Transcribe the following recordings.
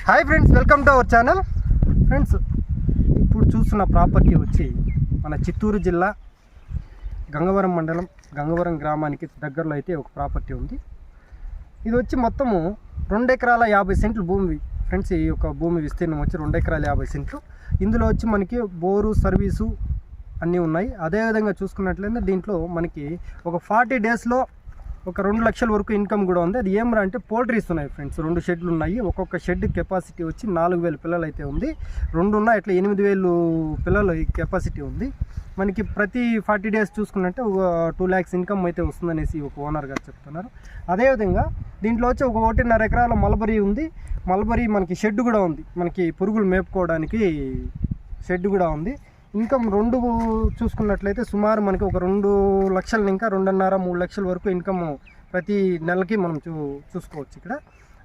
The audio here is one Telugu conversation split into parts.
Hi friends, welcome to our channel. Friends, ఇప్పుడు చూస్తున్న ప్రాపర్టీ వచ్చి మన చిత్తూరు జిల్లా గంగవరం మండలం గంగవరం గ్రామానికి దగ్గరలో అయితే ఒక ప్రాపర్టీ ఉంది. ఇది వచ్చి మొత్తము 2 ఎకరాల 50 సెంట్లు భూమి. ఫ్రెండ్స్, ఈ యొక్క భూమి విస్తీర్ణం వచ్చి 2 ఎకరాల 50 సెంట్లు. ఇందులో వచ్చి మనకి బోరు సర్వీసు అన్నీ ఉన్నాయి. అదేవిధంగా చూసుకున్నట్లయితే దీంట్లో మనకి ఒక 40 డేస్లో ఒక 2 లక్షల వరకు ఇన్కమ్ కూడా ఉంది. అది ఏమరా అంటే పోల్ట్రీస్ ఉన్నాయి ఫ్రెండ్స్. 2 షెడ్లు ఉన్నాయి. ఒక్కొక్క షెడ్ కెపాసిటీ వచ్చి 4000 పిల్లలు అయితే ఉంది. 2 ఉన్నాయి, ఇట్లా 8000 పిల్లలు కెపాసిటీ ఉంది. మనకి ప్రతి 40 డేస్ చూసుకున్నట్టే ఒక 2 lakhs ఇన్కమ్ అయితే వస్తుందనేసి ఒక ఓనర్ గారు చెప్తున్నారు. అదేవిధంగా దీంట్లో వచ్చి ఒక 1.5 ఎకరాల మల్బరీ ఉంది. మల్బరీ మనకి షెడ్ కూడా ఉంది. మనకి పురుగులు మేపుకోవడానికి షెడ్ కూడా ఉంది. ఇన్కమ్ 2 చూసుకున్నట్లయితే సుమారు మనకి ఒక 2 లక్షలు ఇంకా 2.5-3 లక్షల వరకు ఇన్కమ్ ప్రతి నెలకి మనం చూసుకోవచ్చు ఇక్కడ.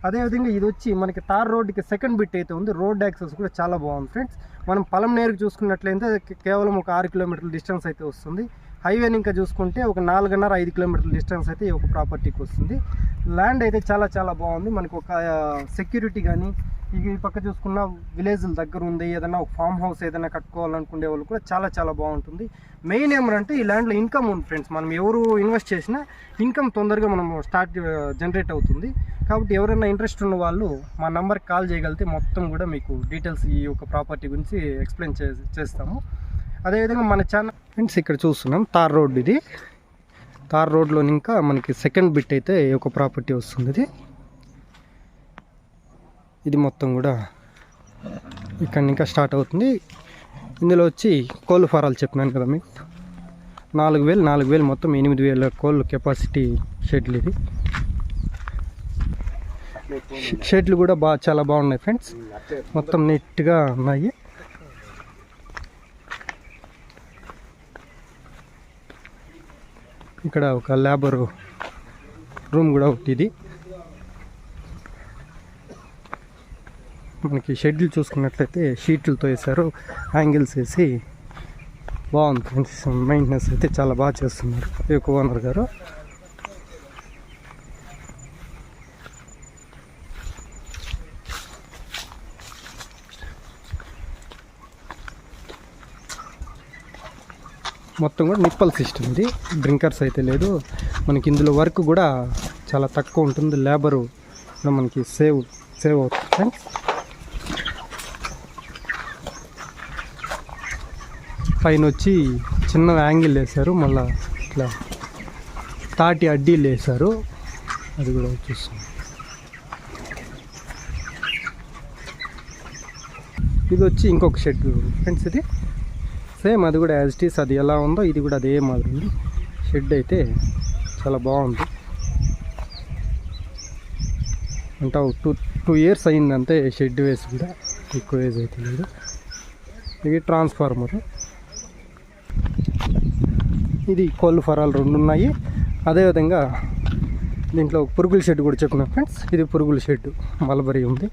అదేవిధంగా ఇది వచ్చి మనకి తార్ రోడ్డుకి సెకండ్ బిట్ అయితే ఉంది. రోడ్ యాక్సెస్ కూడా చాలా బాగుంది ఫ్రెండ్స్. మనం పలంనేరుకి చూసుకున్నట్లయితే కేవలం ఒక 6 కిలోమీటర్ల డిస్టెన్స్ అయితే వస్తుంది. హైవేని ఇంకా చూసుకుంటే ఒక 4.5-5 కిలోమీటర్ల డిస్టెన్స్ అయితే ఒక ప్రాపర్టీకి వస్తుంది. ల్యాండ్ అయితే చాలా చాలా బాగుంది. మనకు ఒక సెక్యూరిటీ కానీ ఈ పక్క చూసుకున్న విలేజ్ల దగ్గర ఉంది. ఏదైనా ఒక ఫామ్ హౌస్ ఏదైనా కట్టుకోవాలనుకునే వాళ్ళు కూడా చాలా చాలా బాగుంటుంది. మెయిన్ ఏమంటే ఈ ల్యాండ్లో ఇన్కమ్ ఉంది ఫ్రెండ్స్. మనం ఎవరు ఇన్వెస్ట్ చేసినా ఇన్కమ్ తొందరగా మనం జనరేట్ అవుతుంది. కాబట్టి ఎవరైనా ఇంట్రెస్ట్ ఉన్న వాళ్ళు మా నెంబర్కి కాల్ చేయగలిగితే మొత్తం కూడా మీకు డీటెయిల్స్ ఈ యొక్క ప్రాపర్టీ గురించి ఎక్స్ప్లెయిన్ చేస్తాము. అదేవిధంగా మన ఛానల్ ఫ్రెండ్స్ ఇక్కడ చూస్తున్నాం తార్ రోడ్. ఇది తార్ రోడ్లో ఇంకా మనకి సెకండ్ బిట్ అయితే ఒక ప్రాపర్టీ వస్తుంది. ఇది మొత్తం కూడా ఇక్కడ ఇంకా స్టార్ట్ అవుతుంది. ఇందులో వచ్చి కోళ్ళు ఫారాలు చెప్పినాను కదా మీకు, 4000 మొత్తం 8000 కోళ్ళు కెపాసిటీ షెడ్లు. ఇది షెడ్లు కూడా చాలా బాగున్నాయి ఫ్రెండ్స్. మొత్తం నీట్గా ఉన్నాయి. ఇక్కడ ఒక లేబర్ రూమ్ కూడా ఒకటి. ఇది మనకి షెడ్యూల్ చూసుకున్నట్లయితే షీట్లతో వేసారు, యాంగిల్స్ వేసి బాగుంది ఫ్రెండ్స్. మెయింటెనెన్స్ అయితే చాలా బాగా చేస్తున్నారు ఈ యొక్క ఓనర్ గారు. మొత్తం కూడా నిప్పల్ సిస్టమ్. ఇది డ్రింకర్స్ అయితే లేదు. మనకి ఇందులో వర్క్ కూడా చాలా తక్కువ ఉంటుంది. లేబరు మనకి సేవ్ అవుతుంది ఫ్రెండ్స్. పైన వచ్చి చిన్న యాంగిల్ వేశారు, మళ్ళీ ఇట్లా తాటి అడ్డీలు వేశారు. అది కూడా చూస్తాం. ఇది వచ్చి ఇంకొక షెడ్ ఫ్రెండ్స్. ఇది సేమ్, అది కూడా యాజ్ ఇట్ ఈస్ అది ఎలా ఉందో ఇది కూడా అదే మాదిరి ఉంది. షెడ్ అయితే చాలా బాగుంది. అంటే 2 years అయిందంతే షెడ్ వేసి కూడా, ఎక్కువ ఏజ్ అయితే లేదు. ఇది ట్రాన్స్ఫార్మర్. ఇది కోళ్ళు ఫరాలు 2 ఉన్నాయి. అదేవిధంగా దీంట్లో పురుగుల షెడ్ కూడా చెప్పిన ఫ్రెండ్స్. ఇది పురుగుల షెడ్ మల్బరీ ఉంది.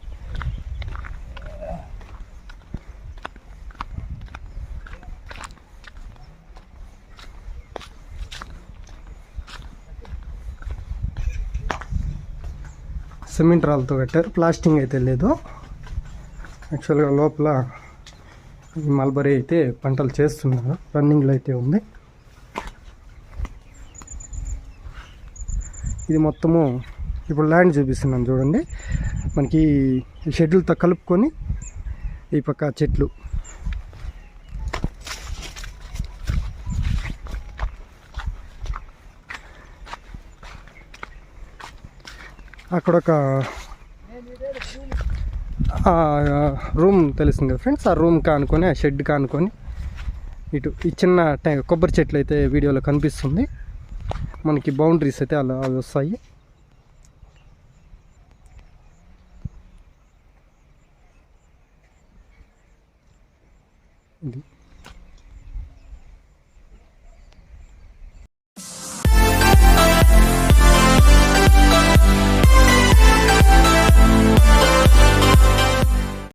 సిమెంట్ రాళ్ళతో కట్టారు, ప్లాస్టింగ్ అయితే లేదు. యాక్చువల్గా లోపల మల్బరీ అయితే పంటలు చేస్తున్నారు, రన్నింగ్లో అయితే ఉంది. ఇది మొత్తము ఇప్పుడు ల్యాండ్ చూపిస్తున్నాను చూడండి. మనకి షెడ్యూల్తో కలుపుకొని ఈ పక్క చెట్లు. అక్కడ ఒక రూమ్ తెలిసింది కదా ఫ్రెండ్స్. ఆ రూమ్ కానుకొని, ఆ షెడ్ కానుకొని ఇటు ఈ చిన్న కొబ్బరి చెట్లు అయితే వీడియోలో కనిపిస్తుంది. మనకి బౌండరీస్ అయితే అలా వస్తాయి. ఇది